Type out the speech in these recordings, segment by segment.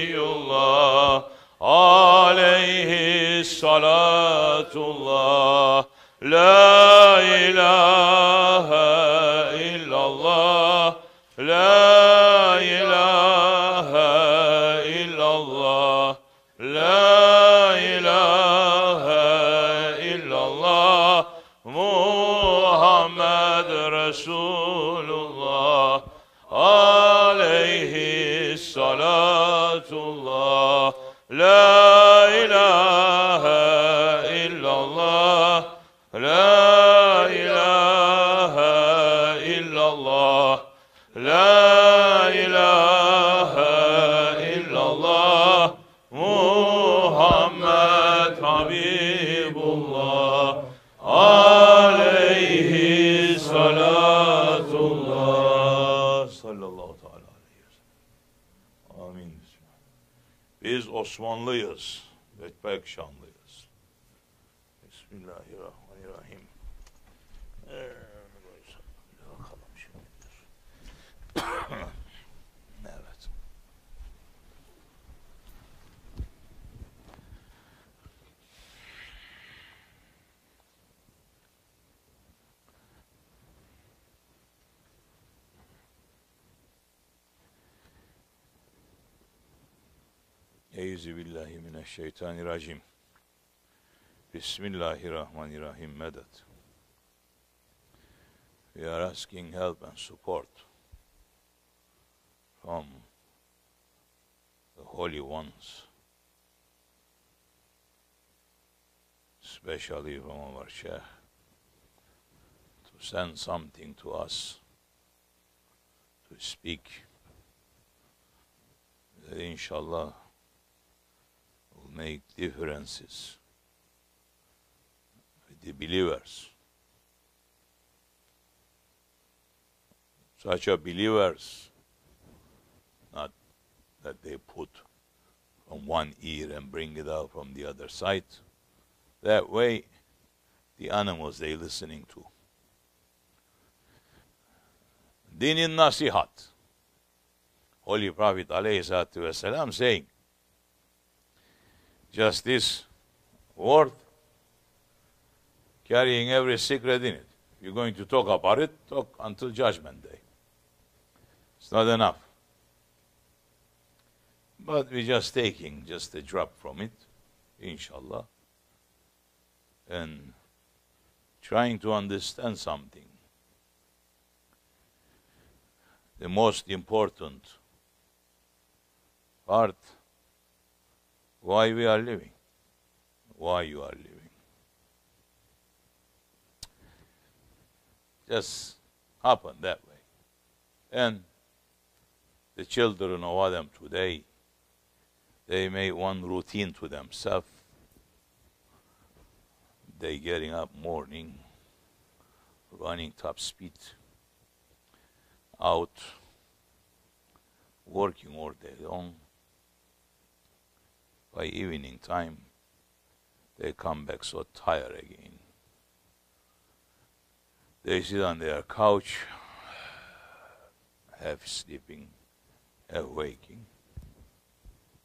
Nebiyullah aleyhi salatullah. La ilahe illallah, la ilahe illallah, la ilahe illallah, Muhammed Resulullah aleyhi salatullah. La ilahe illallah, la ilahe illallah, la ilahe illallah, Muhammed Habibullah aleyhi salatullah. Sallallahu teala aleyhi ve sellem. Amin. Biz Osmanlıyız ve pek şanlıyız. Bismillahirrahmanirrahim. Bakalım şimdi. Evet. Euzubillahimineşşeytanirracim. Bismillahirrahmanirrahim. Medet. We are asking help and support from the holy ones, especially from our Shaykh, to send something to us to speak that inshallah will make differences with the believers. Such a believers, not that they put from one ear and bring it out from the other side. That way, the animals they listening to. Dinin nasihat. Holy Prophet ﷺ saying, just this word carrying every secret in it. If you're going to talk about it, talk until Judgment Day. It's not enough. But we're just taking just a drop from it, inshallah, and trying to understand something. The most important part, why we are living, why you are living. Just happened that way. And the children of Adam today, they make one routine to themselves. They getting up morning, running top speed, out, working all day long. By evening time, they come back so tired again. They sit on their couch, half sleeping, half waking.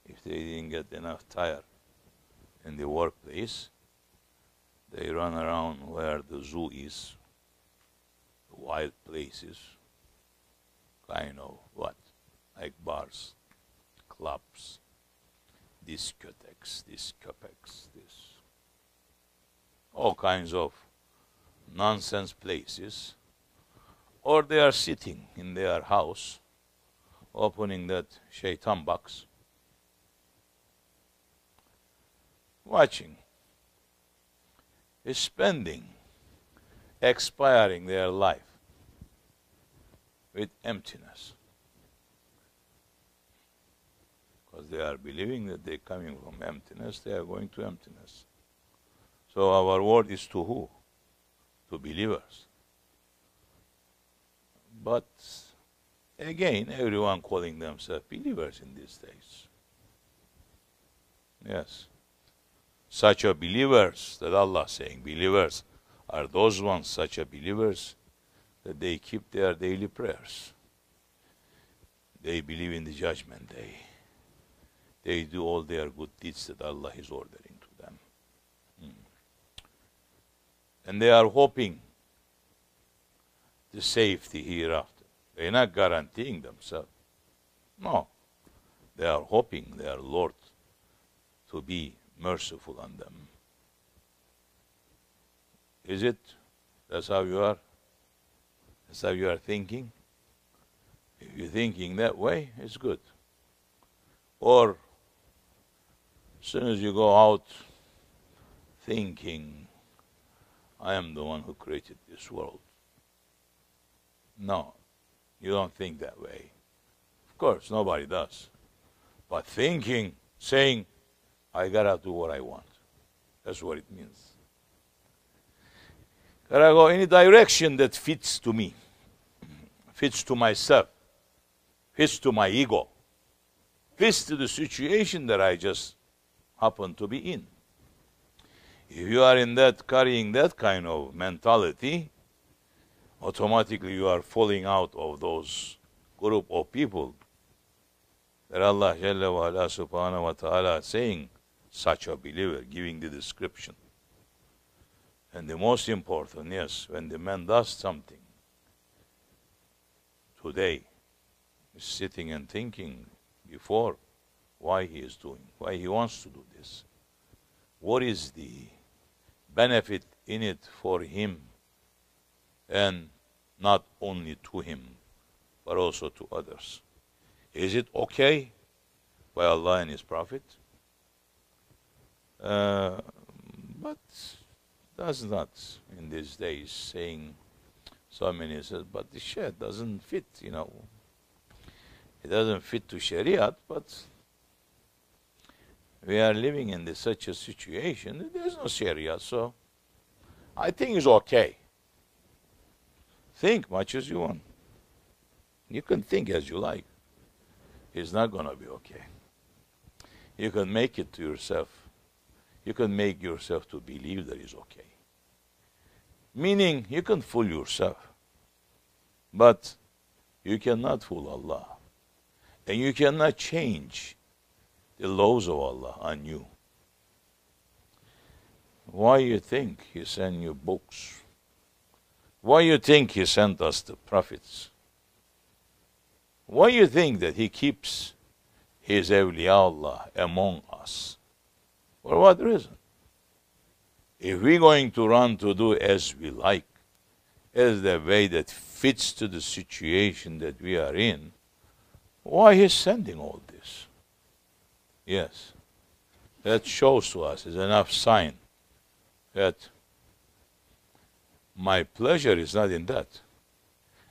If they didn't get enough tired in the workplace, they run around where the zoo is, the wild places, kind of what? Like bars, clubs, discotheques, all kinds of nonsense places. Or they are sitting in their house, opening that shaitan box, watching, spending, expiring their life with emptiness. Because they are believing that they're coming from emptiness, they are going to emptiness. So our word is to who? To believers. But again, everyone calling themselves believers in these days. Yes. Such a believers that Allah is saying, believers are those ones, such a believers, that they keep their daily prayers. They believe in the Judgment Day. they do all their good deeds that Allah is ordering to them. And they are hoping the safety hereafter. They are not guaranteeing themselves. No. They are hoping their Lord to be merciful on them. Is it? That's how you are? That's how you are thinking? If you're thinking that way, it's good. Or, as soon as you go out thinking, I am the one who created this world. No, you don't think that way. Of course, nobody does. But thinking, saying, I gotta do what I want. That's what it means. Gotta go any direction that fits to me, fits to myself, fits to my ego, fits to the situation that I just happen to be in. If you are in that, carrying that kind of mentality, automatically you are falling out of those group of people that Allah Jalla wa Ala subhanahu wa ta'ala is saying, such a believer, giving the description. And the most important, yes, when the man does something, today, he's sitting and thinking before why he is doing, why he wants to do this. What is the benefit in it for him, and not only to him, but also to others? Is it okay by Allah and His Prophet? But that's not in these days saying, so many says, but the Shaykh doesn't fit, It doesn't fit to Shariat, but we are living in such a situation, there's no Sharia, so I think it's okay. Think much as you want. You can think as you like. It's not going to be okay. You can make it to yourself. You can make yourself to believe that it's okay. Meaning, you can fool yourself. But you cannot fool Allah. And you cannot change the laws of Allah on you. Why you think He sent you books? Why you think He sent us the prophets? Why you think that He keeps His awliyaullah among us? For what reason? If we're going to run to do as we like, as the way that fits to the situation that we are in, why He's sending all this? Yes, that shows to us, is enough sign that my pleasure is not in that.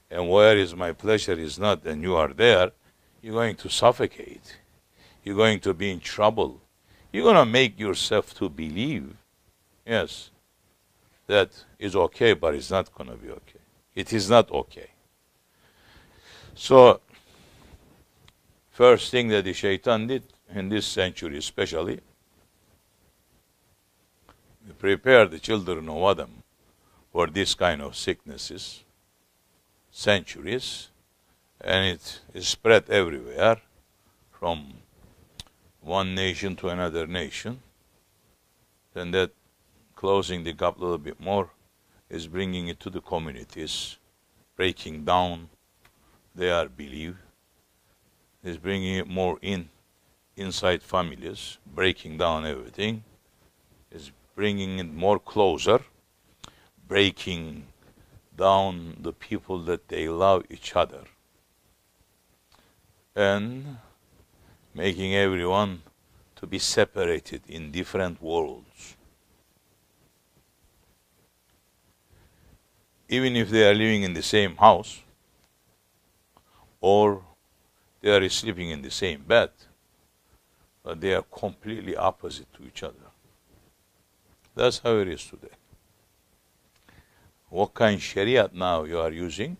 And where is my pleasure is not, and you are there, you're going to suffocate. You're going to be in trouble. You're going to make yourself to believe, yes, that is okay, but it's not going to be okay. It is not okay. So, first thing that the shaitan did, in this century especially, prepare the children of Adam for this kind of sicknesses, centuries, and it is spread everywhere, from one nation to another nation. Then that, closing the gap a little bit more, is bringing it to the communities, breaking down their belief, is bringing it more inside families, breaking down everything, is bringing it more closer, breaking down the people that they love each other, and making everyone to be separated in different worlds. Even if they are living in the same house, or they are sleeping in the same bed, but they are completely opposite to each other. That's how it is today. What kind of Shariat now you are using?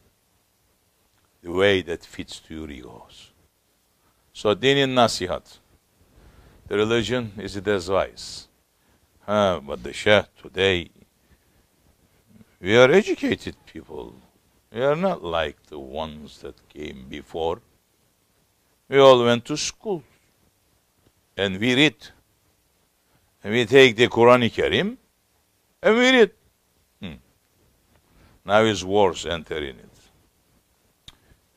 The way that fits to your egos. So, din and nasihat. The religion is the advice. But the Shaykh today, we are educated people. We are not like the ones that came before. We all went to school. and we read. And we take the Quran Kerim and we read. Now his words enter in it.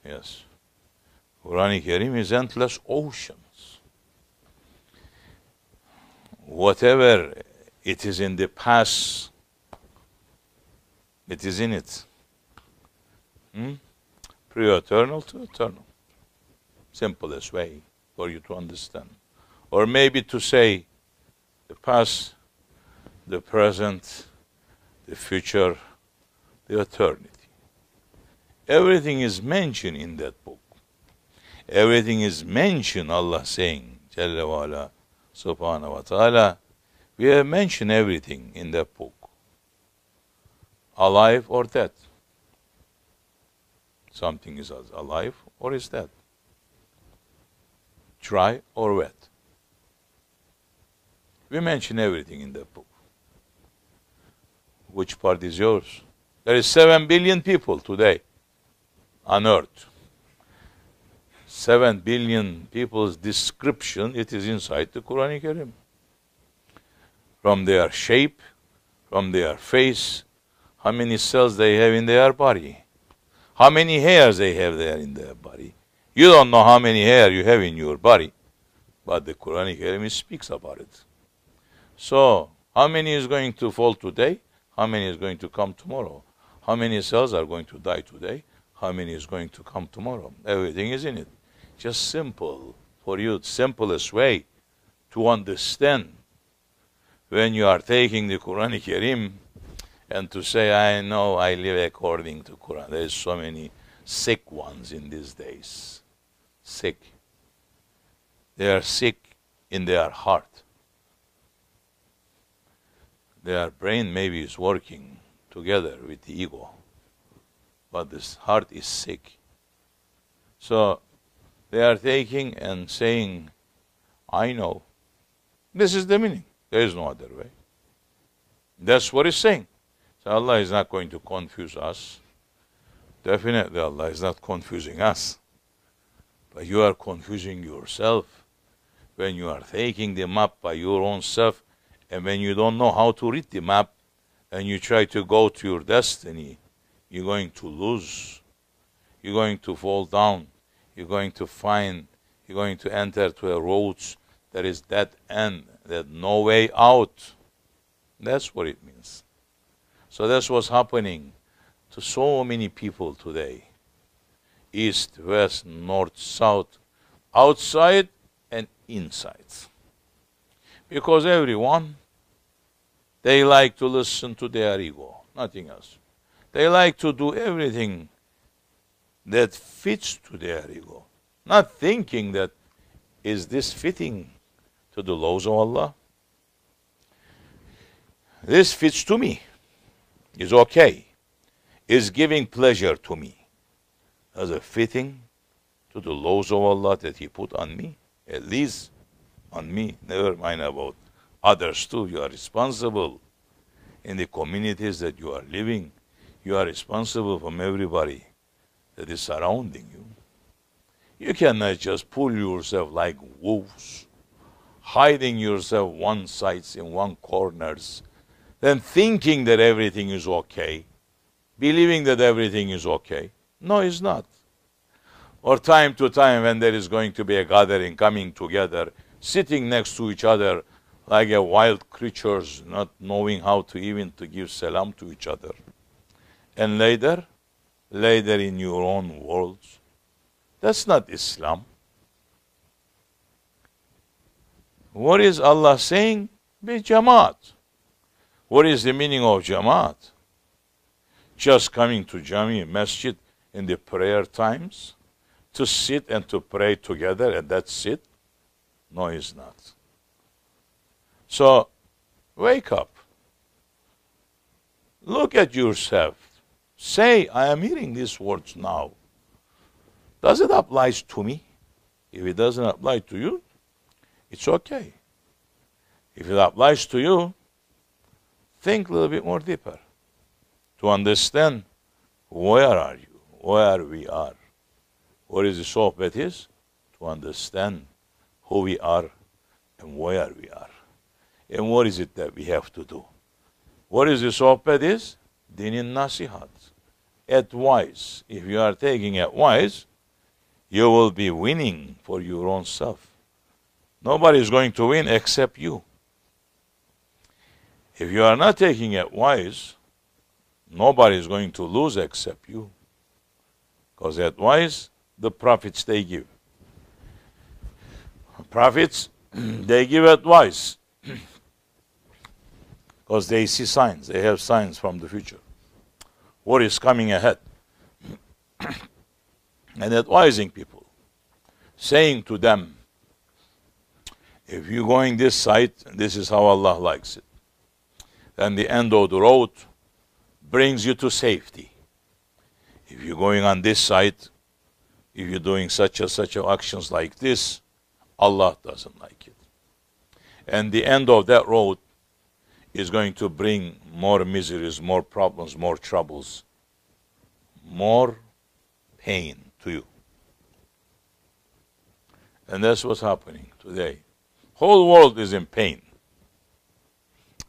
Yes. Quran Kerim is endless oceans. Whatever it is in the past, it is in it. Pre-eternal to eternal. Simplest way for you to understand. Or maybe to say the past, the present, the future, the eternity. Everything is mentioned in that book. Everything is mentioned, Allah saying, Jalla wa ala, subhanahu wa ta'ala, we have mentioned everything in that book. Alive or dead. Something is alive or is dead. Dry or wet. We mention everything in that book. Which part is yours? There is 7 billion people today on earth. 7 billion people's description, it is inside the Quran Kerim. From their shape, from their face, how many cells they have in their body, how many hairs they have there in their body. You don't know how many hair you have in your body, but the Quran Kerim speaks about it. So, how many is going to fall today? How many is going to come tomorrow? How many cells are going to die today? How many is going to come tomorrow? Everything is in it. Just simple for you, simplest way to understand. When you are taking the Quran Kerim and to say, I know I live according to Quran. There is so many sick ones in these days. Sick. They are sick in their heart. Their brain maybe is working together with the ego, but this heart is sick. So they are taking and saying, I know. This is the meaning. There is no other way. That's what it's saying. So Allah is not going to confuse us. Definitely Allah is not confusing us. But you are confusing yourself when you are taking the map by your own self, and when you don't know how to read the map and you try to go to your destiny, you're going to lose. You're going to fall down. You're going to enter to a roads that is dead end, that no way out. That's what it means. So that's what's happening to so many people today. East, west, north, south, outside and inside. Because everyone, they like to listen to their ego, nothing else. They like to do everything that fits to their ego, not thinking that, is this fitting to the laws of Allah? This fits to me, is okay, is giving pleasure to me. As a fitting to the laws of Allah that He put on me, at least on me, never mind about others too. You are responsible in the communities that you are living. You are responsible from everybody that is surrounding you. You cannot just pull yourself like wolves, hiding yourself one sides in one corners, then thinking that everything is okay, believing that everything is okay. No, it's not. Or time to time when there is going to be a gathering, coming together, sitting next to each other like a wild creatures, not knowing how to even to give salam to each other. And later in your own worlds. That's not Islam. What is Allah saying? Be Jamaat. What is the meaning of Jamaat? Just coming to Jami, Masjid in the prayer times, to sit and to pray together and that's it? No, it's not. So, wake up. Look at yourself. Say, I am hearing these words now. Does it apply to me? If it doesn't apply to you, it's okay. If it applies to you, think a little bit more deeper to understand where are you, where we are. What is the sohbet is? To understand who we are, and where we are. And what is it that we have to do? What is the sohbet is? Dinin nasihat. Advice. If you are taking advice, you will be winning for your own self. Nobody is going to win except you. If you are not taking advice, nobody is going to lose except you. Because advice, the prophets, they give. Prophets, they give advice. Because they see signs. They have signs from the future. What is coming ahead? And advising people. Saying to them, if you're going this side, this is how Allah likes it. Then the end of the road brings you to safety. If you're going on this side, if you're doing such actions like this, Allah doesn't like it. And the end of that road is going to bring more miseries, more problems, more troubles, more pain to you. And that's what's happening today. Whole world is in pain.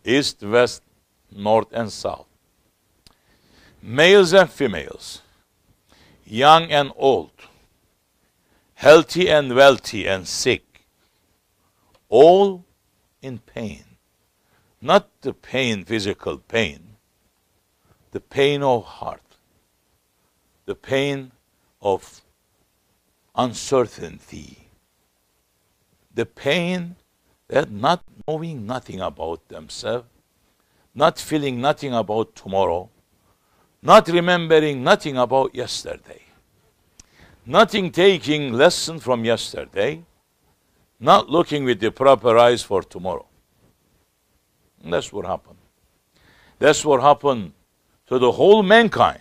East, west, north, and south. Males and females, young and old, healthy and wealthy and sick, all in pain. Not the pain, physical pain, the pain of heart, the pain of uncertainty, the pain that not knowing nothing about themselves, not feeling nothing about tomorrow, not remembering nothing about yesterday, nothing taking lesson from yesterday, not looking with the proper eyes for tomorrow. And that's what happened. That's what happened to the whole mankind.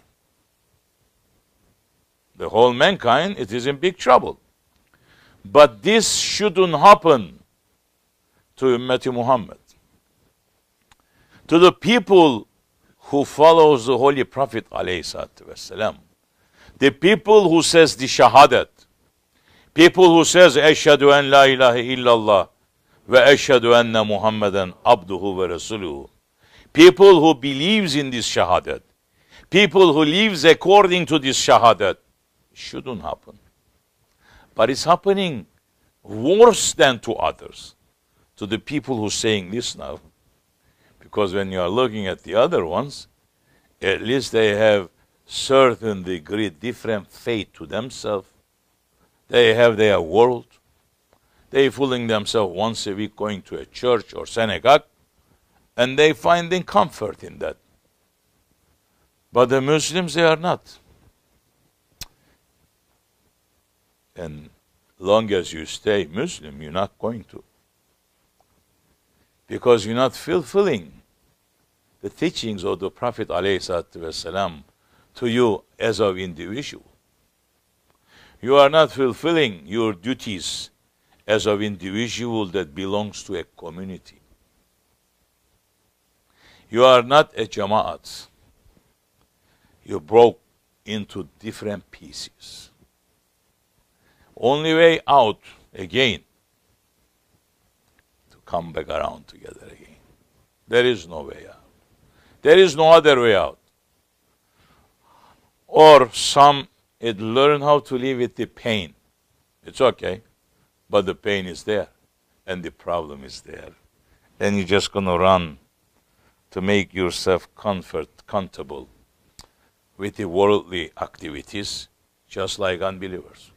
The whole mankind, it is in big trouble. But this shouldn't happen to Ummati Muhammad. To the people who follows the Holy Prophet ﷺ, the people who says the Shahadat, people who says Ashhadu an la ilaha illallah wa ashhadu anna Muhammadan abduhu wa rasuluhu, people who believes in this Shahadat, people who lives according to this Shahadat, shouldn't happen. But it's happening worse than to others, to the people who saying this now. Because when you are looking at the other ones, at least they have certain degree different faith to themselves. They have their world. They fooling themselves once a week going to a church or synagogue, and they finding comfort in that. But the Muslims, they are not. And long as you stay Muslim, you're not going to. Because you're not fulfilling the teachings of the Prophet ﷺ to you as an individual. You are not fulfilling your duties as an individual that belongs to a community. You are not a jama'at. You broke into different pieces. Only way out again to come back around together again. There is no way out. There is no other way out. Or some it learn how to live with the pain. It's okay, but the pain is there, and the problem is there, and you're just gonna run to make yourself comfortable with the worldly activities, just like unbelievers.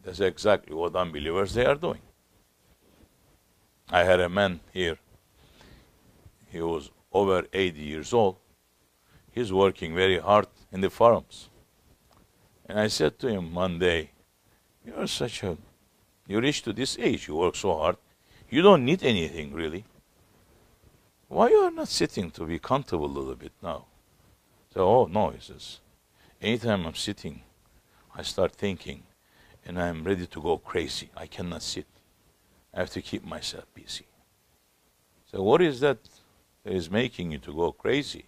That's exactly what unbelievers they are doing. I had a man here. He was over 80 years old. He's working very hard in the farms. And I said to him one day, you reach to this age, you work so hard, you don't need anything really. Why you are not sitting to be comfortable a little bit now? So, oh no, he says, anytime I'm sitting, I start thinking, and I'm ready to go crazy. I cannot sit. I have to keep myself busy. So what is that is making you to go crazy?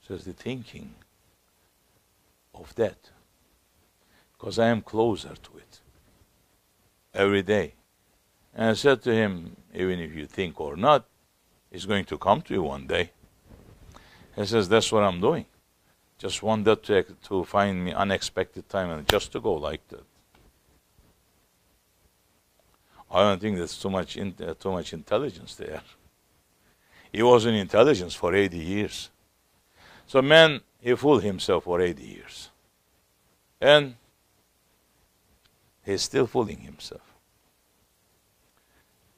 Says the thinking of that. Because I am closer to it. every day. And I said to him, even if you think or not, it's going to come to you one day. He says, that's what I'm doing. Just want that to find me unexpected time and just to go like that. I don't think there's too much intelligence there. He was in intelligence for 80 years. So man, he fooled himself for 80 years. And he's still fooling himself.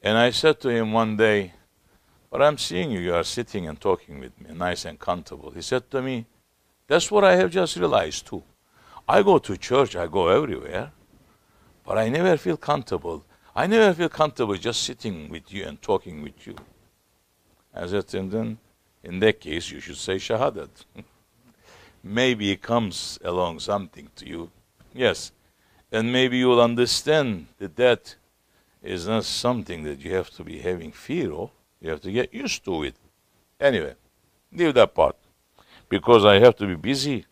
And I said to him one day, but I'm seeing you, you are sitting and talking with me, nice and comfortable. He said to me, that's what I have just realized too. I go to church, I go everywhere, but I never feel comfortable. I never feel comfortable just sitting with you and talking with you. I said to him, then, in that case, you should say Shahadat. Maybe it comes along something to you. Yes. And maybe you'll understand that that is not something that you have to be having fear of. You have to get used to it. Anyway, leave that part. Because I have to be busy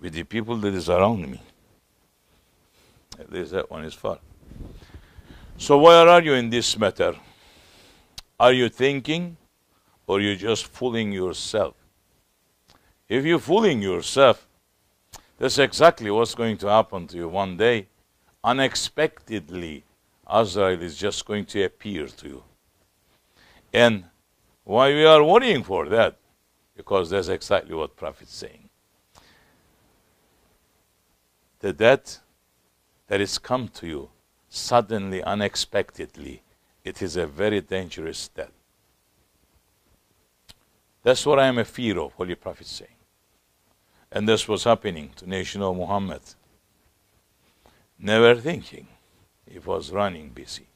with the people that is around me. At least that one is far. So where are you in this matter? Are you thinking or are you just fooling yourself? If you're fooling yourself, that's exactly what's going to happen to you one day. Unexpectedly, Azrael is just going to appear to you. And why we are worrying for that? Because that's exactly what Prophet is saying. The death that is come to you suddenly, unexpectedly, it is a very dangerous death. That's what I am afraid of, Holy Prophet is saying. And this was happening to nation of Muhammad. Never thinking. He was running busy.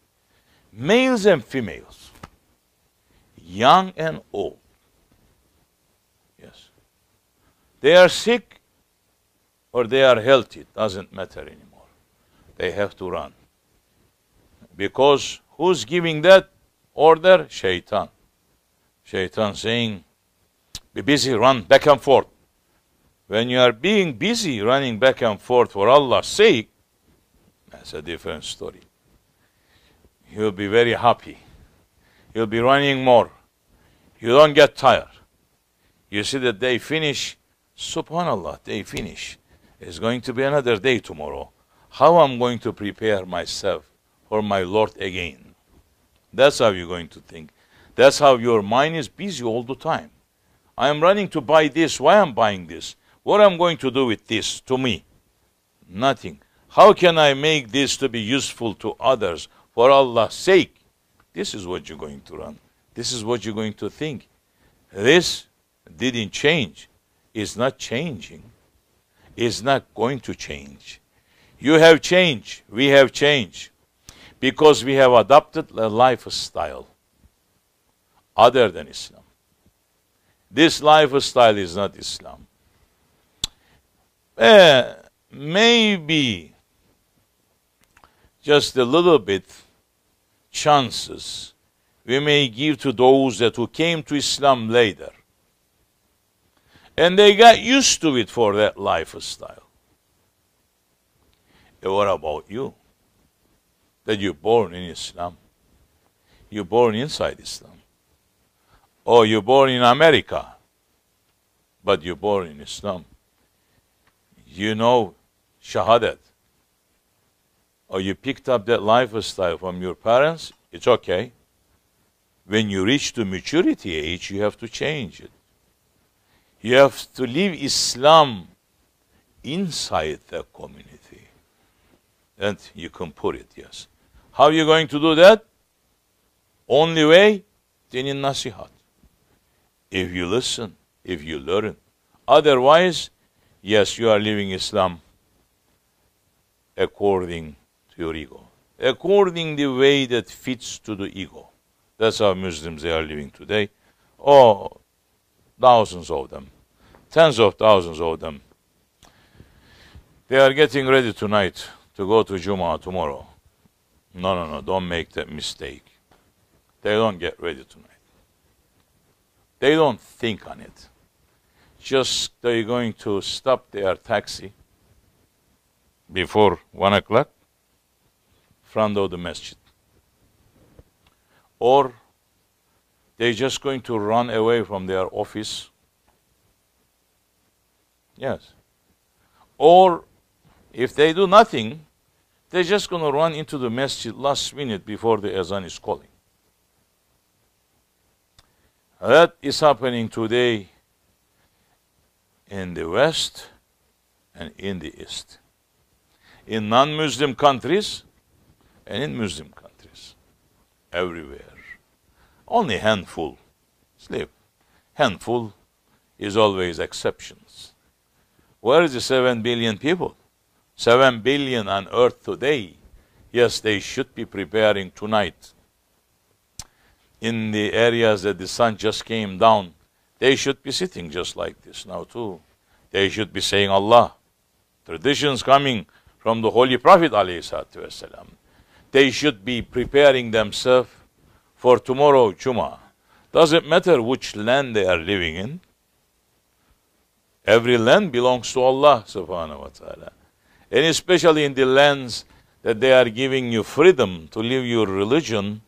Males and females. Young and old. Yes. They are sick or they are healthy. It doesn't matter anymore. They have to run. Because who's giving that order? Shaitan. Shaitan saying, be busy, run back and forth. When you are being busy running back and forth for Allah's sake, that's a different story. You'll be very happy. You'll be running more. You don't get tired. You see that they finish, subhanallah, they finish. It's going to be another day tomorrow. How I'm going to prepare myself for my Lord again? That's how you're going to think. That's how your mind is busy all the time. I am running to buy this. Why am I buying this? What am I going to do with this to me? Nothing. How can I make this to be useful to others for Allah's sake? This is what you're going to run. This is what you're going to think. This didn't change. It's not changing. It's not going to change. You have changed. We have changed. Because we have adopted a lifestyle other than Islam. This lifestyle is not Islam. Maybe just a little bit chances we may give to those that who came to Islam later. And they got used to it for that lifestyle. And what about you? That you're born in Islam. You're born inside Islam. Or you're born in America, but you're born in Islam. You know Shahadat. Or you picked up that lifestyle from your parents, it's okay. When you reach to maturity age, you have to change it. You have to live Islam inside the community. And you can put it, yes. How are you going to do that? Only way, dinin nasihat. If you listen, if you learn. Otherwise, yes, you are living Islam according to your ego. According the way that fits to the ego. That's how Muslims they are living today. Oh, thousands of them. Tens of thousands of them. They are getting ready tonight to go to Jummah tomorrow. No, don't make that mistake. They don't get ready tonight. They don't think on it. Just they're going to stop their taxi before 1 o'clock, front of the masjid. Or they're just going to run away from their office. Yes. Or if they do nothing, they're just going to run into the masjid last minute before the azan is calling. That is happening today in the West and in the East. In non-Muslim countries and in Muslim countries. Everywhere. Only handful. Sleep. Handful is always exceptions. Where is the 7 billion people? 7 billion on earth today. Yes, they should be preparing tonight. In the areas that the sun just came down, they should be sitting just like this now too. They should be saying Allah. Traditions coming from the Holy Prophet ﷺ. They should be preparing themselves for tomorrow Jummah. Doesn't matter which land they are living in. Every land belongs to Allah subhanahu wa ta'ala. And especially in the lands that they are giving you freedom to live your religion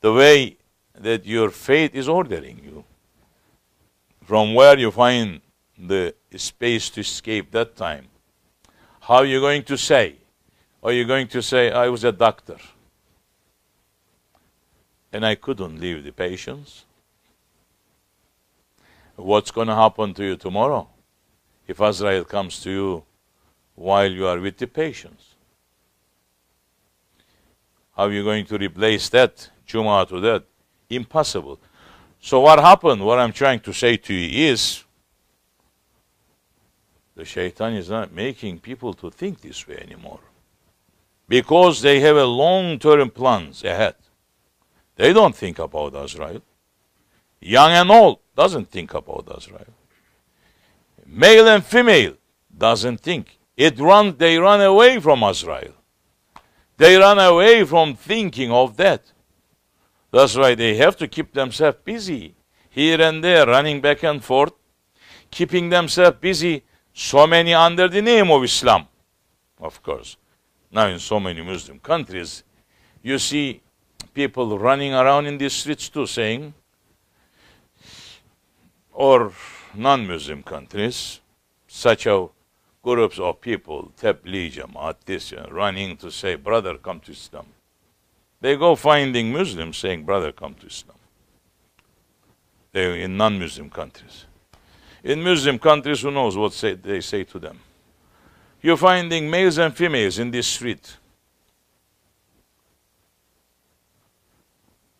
the way that your faith is ordering you. From where you find the space to escape that time. How are you going to say? Are you going to say, I was a doctor and I couldn't leave the patients? What's going to happen to you tomorrow if Azrael comes to you while you are with the patients? How are you going to replace that Jummah to that? Impossible. So what happened, what I'm trying to say to you is, the shaitan is not making people to think this way anymore. Because they have a long-term plans ahead. They don't think about Azrael. Young and old doesn't think about Azrael. Male and female doesn't think. They run away from Azrael. They run away from thinking of that. That's why they have to keep themselves busy, here and there, running back and forth, keeping themselves busy, so many under the name of Islam, of course. Now in so many Muslim countries, you see people running around in the streets too saying, or non-Muslim countries, such as groups of people, Tabligh, Jamaat, this, running to say, brother, come to Islam. They go finding Muslims saying, brother, come to Islam. They're in non-Muslim countries. In Muslim countries, who knows what they say to them? You're finding males and females in this street,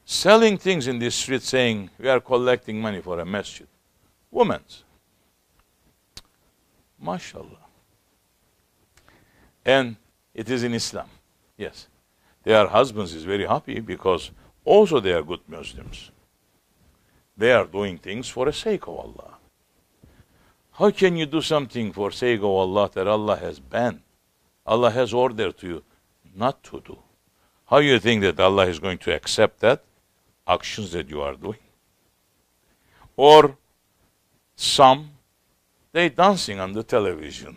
selling things in this street saying, we are collecting money for a masjid. Women's. MashaAllah. And it is in Islam. Yes. Their husbands is very happy because also they are good Muslims. They are doing things for the sake of Allah. How can you do something for sake of Allah that Allah has banned? Allah has ordered to you not to do. How do you think that Allah is going to accept that? Actions that you are doing. Or some, they dancing on the television.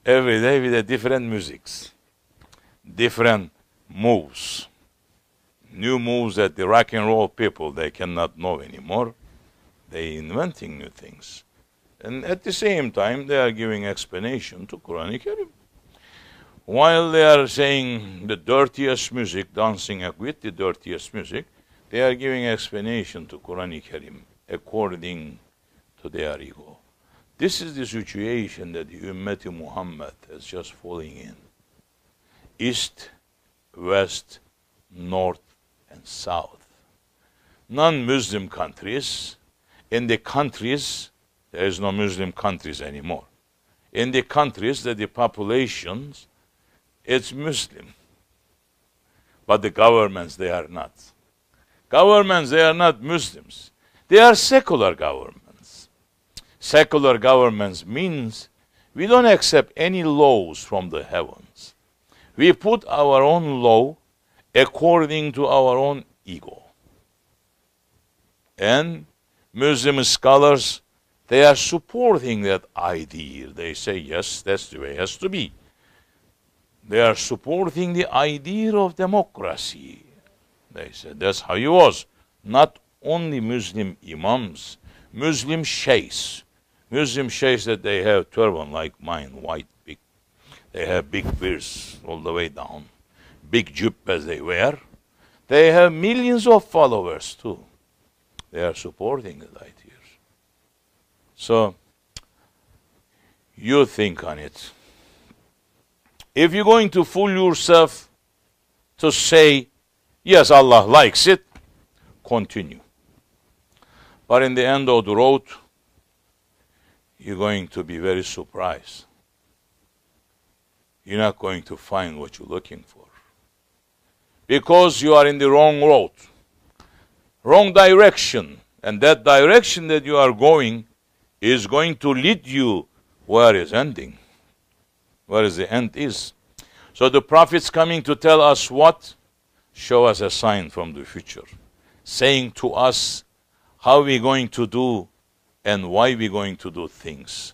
Every day with a different musics. Different moves. New moves that the rock and roll people, they cannot know anymore. They inventing new things. And at the same time, they are giving explanation to Quran Kerim. While they are saying the dirtiest music, dancing with the dirtiest music, they are giving explanation to Quran Kerim according to their ego. This is the situation that the Ummah Muhammad is just falling in. East, West, North, and South. Non-Muslim countries, in the countries, there is no Muslim countries anymore. In the countries that the populations, it's Muslim. But the governments, they are not. Governments, they are not Muslims. They are secular governments. Secular governments means we don't accept any laws from the heavens. We put our own law according to our own ego. And Muslim scholars, they are supporting that idea. They say, yes, that's the way it has to be. They are supporting the idea of democracy. They said that's how it was. Not only Muslim imams, Muslim sheikhs. Muslim sheikhs that they have turban like mine, white, big. They have big beards all the way down. Big jubbas they wear. They have millions of followers too. They are supporting the ideas. So, you think on it. If you're going to fool yourself to say, yes, Allah likes it, continue. But in the end of the road, you're going to be very surprised. You're not going to find what you're looking for. Because you are in the wrong road, wrong direction. And that direction that you are going is going to lead you where is ending. Where is the end is. So the Prophet's coming to tell us what? Show us a sign from the future. Saying to us how we're going to do and why we're going to do things.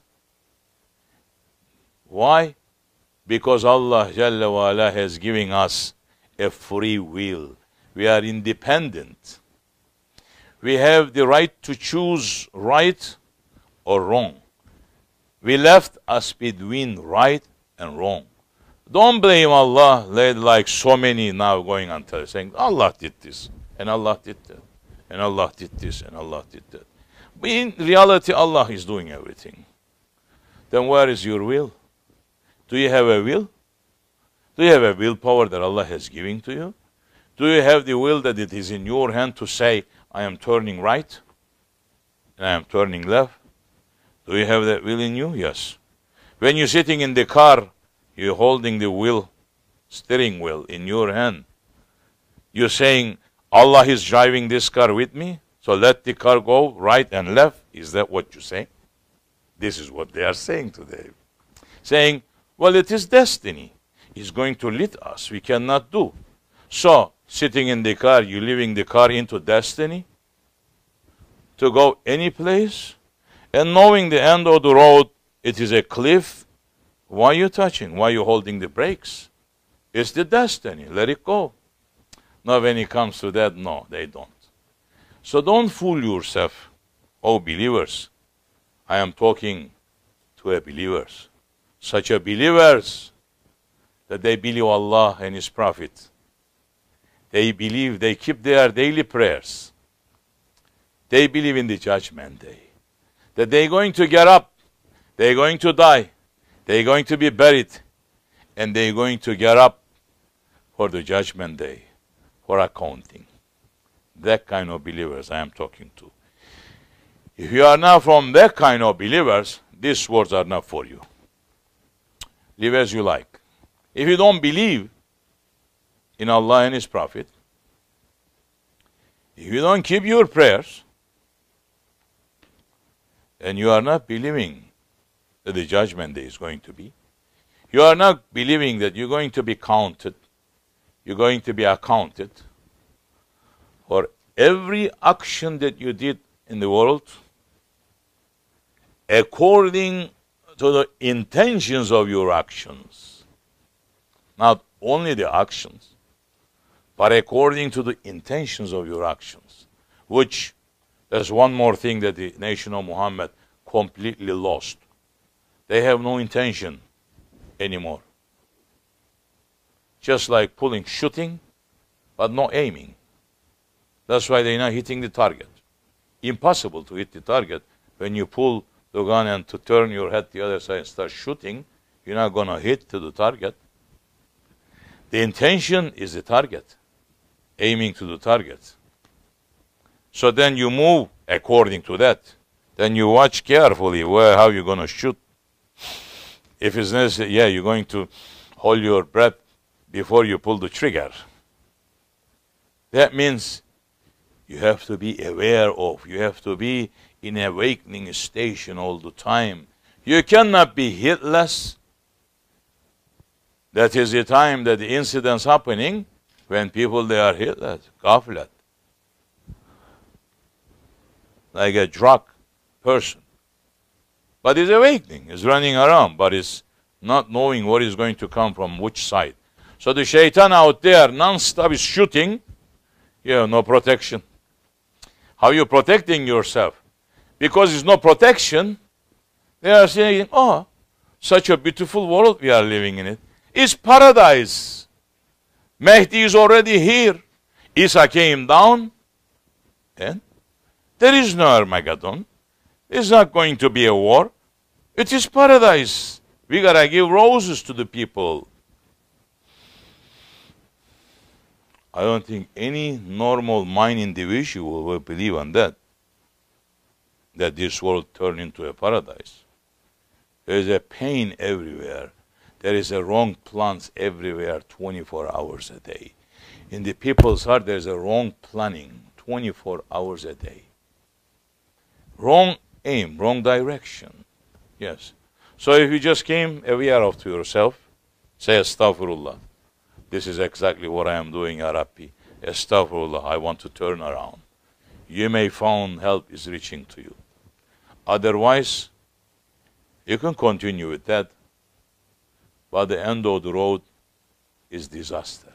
Why? Because Allah Jalla wa Ala has given us a free will. We are independent. We have the right to choose right or wrong. We left us between right and wrong. Don't blame Allah like so many now going on telling, saying, Allah did this, and Allah did that, and Allah did this, and Allah did that. But in reality, Allah is doing everything. Then where is your will? Do you have a will? Do you have a willpower that Allah has given to you? Do you have the will that it is in your hand to say, I am turning right, and I am turning left? Do you have that will in you? Yes. When you're sitting in the car, you're holding the wheel, steering wheel in your hand. You're saying, Allah is driving this car with me, so let the car go right and left. Is that what you say? This is what they are saying today. Saying, well, it is destiny. It's going to lead us. We cannot do. So, sitting in the car, you're leaving the car into destiny to go any place, and knowing the end of the road, it is a cliff. Why are you touching? Why are you holding the brakes? It's the destiny. Let it go. Now, when it comes to that, no, they don't. So don't fool yourself, oh believers. I am talking to a believers. Such a believers that they believe Allah and His Prophet. They believe, they keep their daily prayers. They believe in the judgment day. That they're going to get up, they're going to die, they're going to be buried, and they're going to get up for the judgment day, for accounting. That kind of believers I am talking to. If you are not from that kind of believers, these words are not for you. Live as you like. If you don't believe in Allah and His Prophet, if you don't keep your prayers, and you are not believing that the judgment day is going to be, you are not believing that you're going to be counted, you're going to be accounted for every action that you did in the world according to the intentions of your actions. Not only the actions, but according to the intentions of your actions. Which, there's one more thing that the nation of Muhammad completely lost. They have no intention anymore. Just like shooting, but no aiming. That's why they're not hitting the target. Impossible to hit the target. When you pull the gun and to turn your head the other side and start shooting, you're not going to hit to the target. The intention is the target. Aiming to the target. So then you move according to that. Then you watch carefully how you're going to shoot. If it's necessary, you're going to hold your breath before you pull the trigger. That means you have to be aware of, you have to be in awakening station all the time. You cannot be hitless. That is the time that the incident's happening when people, they are hitless, ghaflat. Like a drunk person. But he's awakening, he's running around, but he's not knowing what is going to come from which side. So the shaitan out there non-stop is shooting. You have no protection. How are you protecting yourself? Because there's no protection, they are saying, oh, such a beautiful world we are living in it. It's paradise. Mahdi is already here. Isa came down, and there is no Armageddon. There's not going to be a war. It is paradise. We gotta give roses to the people. I don't think any normal mind individual will believe on that this world turned into a paradise. There is a pain everywhere. There is a wrong plans everywhere 24 hours a day. In the people's heart, there is a wrong planning 24 hours a day. Wrong aim, wrong direction. Yes. So if you just came aware of to yourself, say Astaghfirullah. This is exactly what I am doing, Ya Rabbi. Astaghfirullah, I want to turn around. You may find help is reaching to you. Otherwise, you can continue with that, but the end of the road is disaster.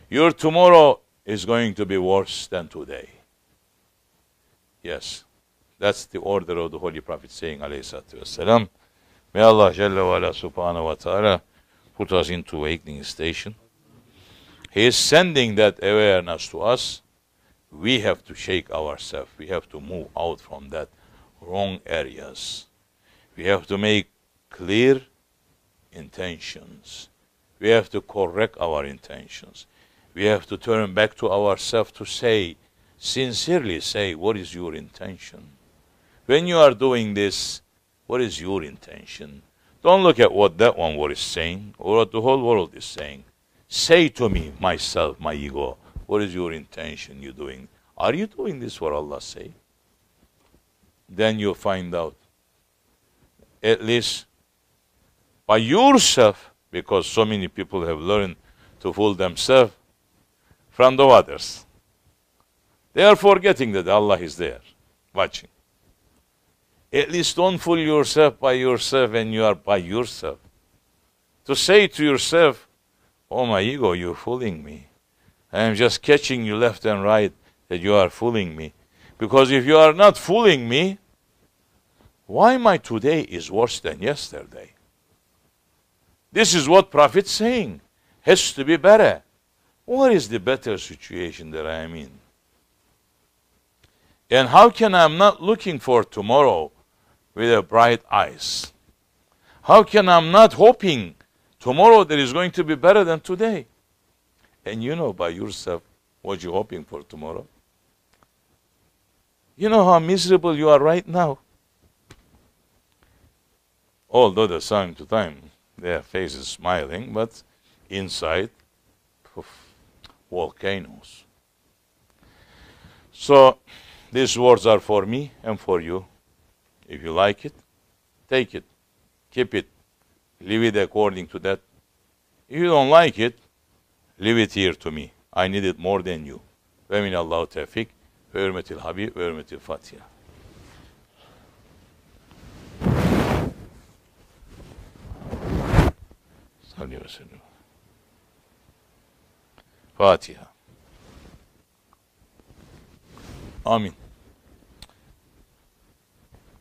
Your tomorrow is going to be worse than today. Yes, that's the order of the Holy Prophet saying, alayhi salatu wasalam. May Allah Jalla wa ala subhanahu wa ta'ala put us into awakening station. He is sending that awareness to us. We have to shake ourselves. We have to move out from that wrong areas. We have to make clear intentions. We have to correct our intentions. We have to turn back to ourselves to say, sincerely say, what is your intention? When you are doing this, what is your intention? Don't look at what that one is saying or what the whole world is saying. Say to me, myself, my ego, what is your intention you doing? Are you doing this for Allah's sake? Then you'll find out. At least by yourself, because so many people have learned to fool themselves from the others. They are forgetting that Allah is there, watching. At least don't fool yourself by yourself when you are by yourself. To say to yourself, oh my ego, you're fooling me. I am just catching you left and right that you are fooling me. Because if you are not fooling me, why my today is worse than yesterday? This is what Prophet is saying. Has to be better. What is the better situation that I am in? And how can I am not looking for tomorrow with a bright eyes? How can I am not hoping tomorrow there is going to be better than today? And you know by yourself what you're hoping for tomorrow. You know how miserable you are right now. Although the time to time their face is smiling, but inside, volcanoes. So these words are for me and for you. If you like it, take it, keep it, live it according to that. If you don't like it, leave it here to me. I need it more than you. Ve minallahu tevfik, ve hürmetil habib, ve hürmetil fatiha. Salli ve sellem. Fatiha. Amin.